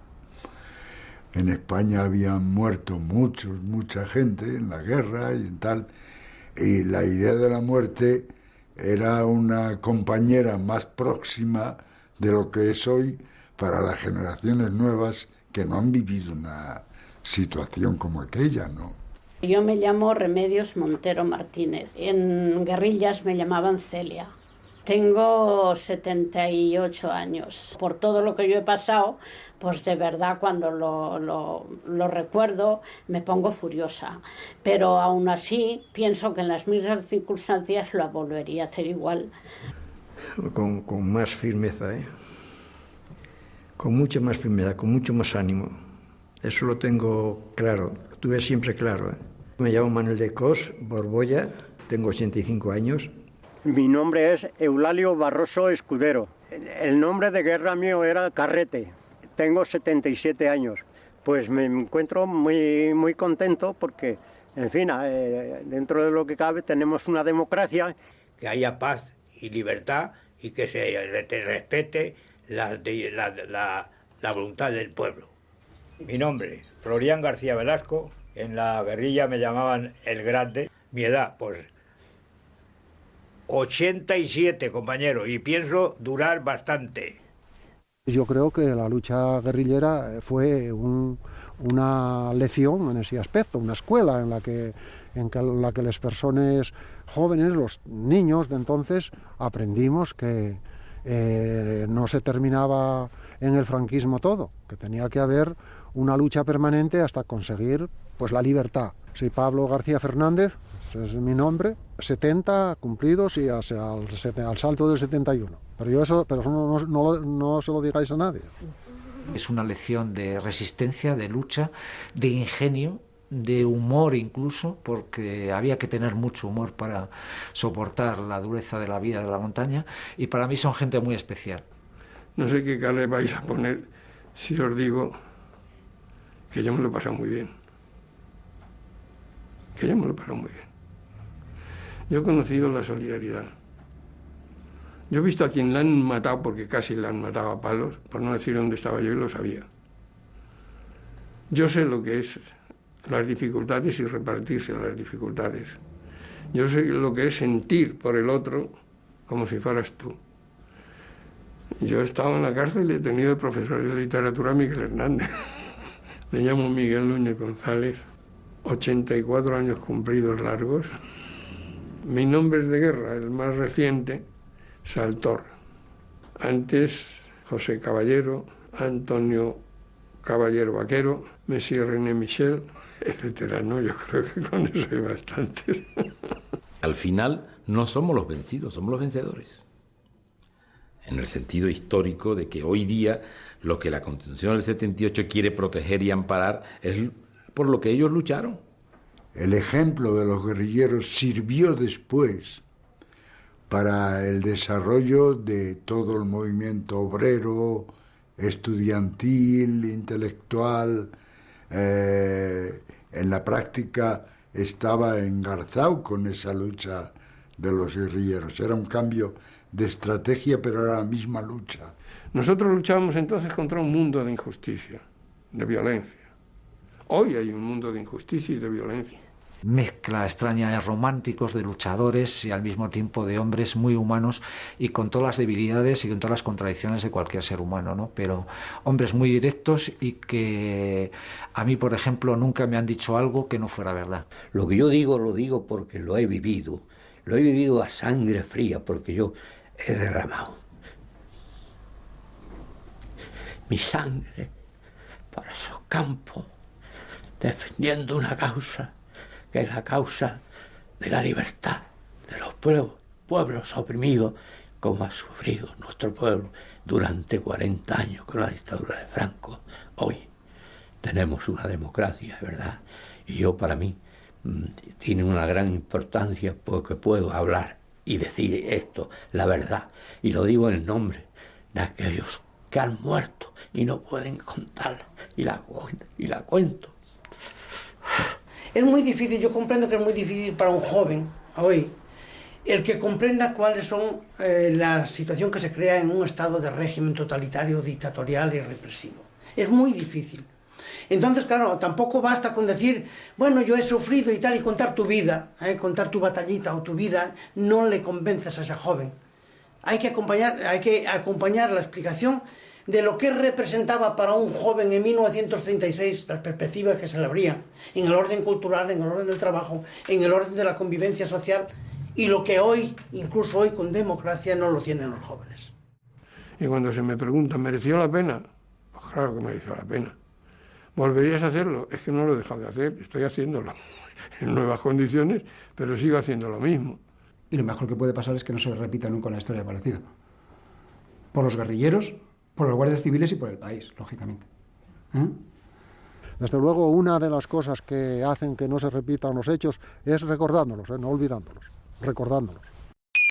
Speaker 4: En España habían muerto mucha gente en la guerra y tal. Y la idea de la muerte era una compañera más próxima de lo que es hoy para las generaciones nuevas que no han vivido una situación como aquella, ¿no?
Speaker 12: Yo me llamo Remedios Montero Martínez. En guerrillas me llamaban Celia. Tengo 78 años. Por todo lo que yo he pasado, pues de verdad cuando lo recuerdo me pongo furiosa. Pero aún así pienso que en las mismas circunstancias lo volvería a hacer igual.
Speaker 11: Con más firmeza, con mucha más firmeza, con mucho más ánimo. Eso lo tengo claro, lo tuve siempre claro. Me llamo Manuel de Cos, Borbolla, tengo 85 años.
Speaker 13: Mi nombre es Eulalio Barroso Escudero. El nombre de guerra mío era Carrete. Tengo 77 años. Pues me encuentro muy contento porque, en fin, dentro de lo que cabe tenemos una democracia.
Speaker 7: Que haya paz y libertad y que se respete la voluntad del pueblo. Mi nombre, Florián García Velasco. En la guerrilla me llamaban El Grande. Mi edad, pues 87, compañero, y pienso durar bastante.
Speaker 14: Yo creo que la lucha guerrillera fue una lección en ese aspecto, una escuela en la que las personas jóvenes, los niños de entonces, aprendimos que no se terminaba en el franquismo todo, que tenía que haber una lucha permanente hasta conseguir pues la libertad. Soy Pablo García Fernández, ese es mi nombre, 70 cumplidos y al salto del 71. Pero eso no se lo digáis a nadie.
Speaker 2: Es una lección de resistencia, de lucha, de ingenio, de humor incluso, porque había que tener mucho humor para soportar la dureza de la vida de la montaña, y para mí son gente muy especial.
Speaker 10: No sé qué cara le vais a poner si os digo que yo me lo he pasado muy bien. Que yo me lo he pasado muy bien. Yo he conocido la solidaridad. Yo he visto a quien la han matado, porque casi la han matado a palos, por no decir dónde estaba yo, y lo sabía. Yo sé lo que es las dificultades y repartirse las dificultades. Yo sé lo que es sentir por el otro como si fueras tú. Yo he estado en la cárcel y he tenido de profesor de literatura a Miguel Hernández. Me llamo Miguel Núñez González, 84 años cumplidos largos. Mi nombre es de guerra, el más reciente, Saltor. Antes, José Caballero, Antonio Caballero Vaquero, Monsieur René Michel, etcétera, ¿no? Yo creo que con eso hay bastante.
Speaker 3: Al final, no somos los vencidos, somos los vencedores. En el sentido histórico de que hoy día lo que la Constitución del 78 quiere proteger y amparar es por lo que ellos lucharon.
Speaker 4: El ejemplo de los guerrilleros sirvió después para el desarrollo de todo el movimiento obrero, estudiantil, intelectual. En la práctica estaba engarzado con esa lucha de los guerrilleros. Era un cambio de estrategia, pero era la misma lucha.
Speaker 10: Nosotros luchábamos entonces contra un mundo de injusticia, de violencia. Hoy hay un mundo de injusticia y de violencia.
Speaker 2: Mezcla extraña de románticos, de luchadores y al mismo tiempo de hombres muy humanos y con todas las debilidades y con todas las contradicciones de cualquier ser humano, ¿no? Pero hombres muy directos y que a mí, por ejemplo, nunca me han dicho algo que no fuera verdad.
Speaker 9: Lo que yo digo, lo digo porque lo he vivido a sangre fría, porque yo he derramado mi sangre por esos campos, defendiendo una causa, que es la causa de la libertad de los pueblos oprimidos, como ha sufrido nuestro pueblo durante 40 años con la dictadura de Franco. Hoy tenemos una democracia, ¿verdad? Y yo, para mí, tiene una gran importancia porque puedo hablar y decir esto, la verdad, y lo digo en nombre de aquellos que han muerto y no pueden contarla, y la cuento.
Speaker 6: Es muy difícil, yo comprendo que es muy difícil para un joven hoy el que comprenda cuáles son la situación que se crea en un estado de régimen totalitario, dictatorial y represivo. Es muy difícil. Entonces, claro, tampoco basta con decir, bueno, yo he sufrido y tal, y contar tu vida, contar tu batallita o tu vida, no le convences a ese joven. Hay que acompañar la explicación de lo que representaba para un joven en 1936 las perspectivas que se le abrían en el orden cultural, en el orden del trabajo, en el orden de la convivencia social, y lo que hoy, incluso hoy con democracia, no lo tienen los jóvenes.
Speaker 10: Y cuando se me pregunta, ¿mereció la pena? Pues claro que mereció la pena. ¿Volverías a hacerlo? Es que no lo he dejado de hacer, estoy haciéndolo en nuevas condiciones, pero sigo haciendo lo mismo.
Speaker 5: Y lo mejor que puede pasar es que no se repita nunca una historia parecida. Por los guerrilleros, por los guardias civiles y por el país, lógicamente.
Speaker 14: Desde luego, una de las cosas que hacen que no se repitan los hechos es recordándolos, no olvidándolos, recordándolos.